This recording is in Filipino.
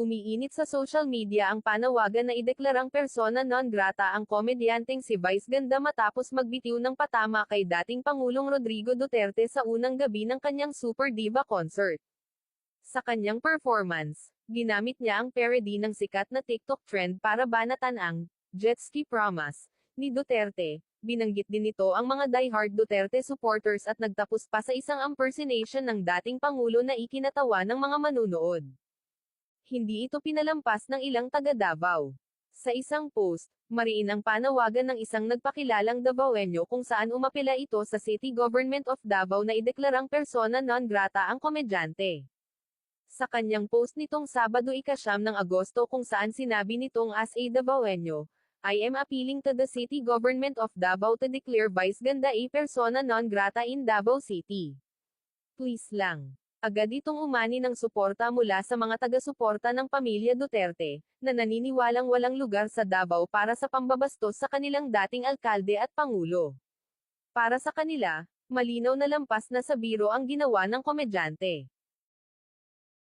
Umiinit sa social media ang panawagan na ideklarang persona non grata ang komedyanteng si Vice Ganda matapos magbitiw ng patama kay dating Pangulong Rodrigo Duterte sa unang gabi ng kanyang Super Diva concert. Sa kanyang performance, ginamit niya ang parody ng sikat na TikTok trend para banatan ang jet ski promise ni Duterte. Binanggit din nito ang mga diehard Duterte supporters at nagtapos pa sa isang impersonation ng dating Pangulo na ikinatawa ng mga manunood. Hindi ito pinalampas ng ilang taga Davao. Sa isang post, mariin ang panawagan ng isang nagpakilalang Davaoenyo kung saan umapela ito sa City Government of Davao na ideklarang persona non grata ang komedyante. Sa kanyang post nitong Sabado ika-9 ng Agosto kung saan sinabi nitong as a Davaoenyo, I am appealing to the City Government of Davao to declare Vice Ganda a persona non grata in Davao City. Please lang. Agad itong umani ng suporta mula sa mga taga-suporta ng pamilya Duterte, na naniniwalang walang lugar sa Davao para sa pambabastos sa kanilang dating alkalde at pangulo. Para sa kanila, malinaw na lampas na sa biro ang ginawa ng komedyante.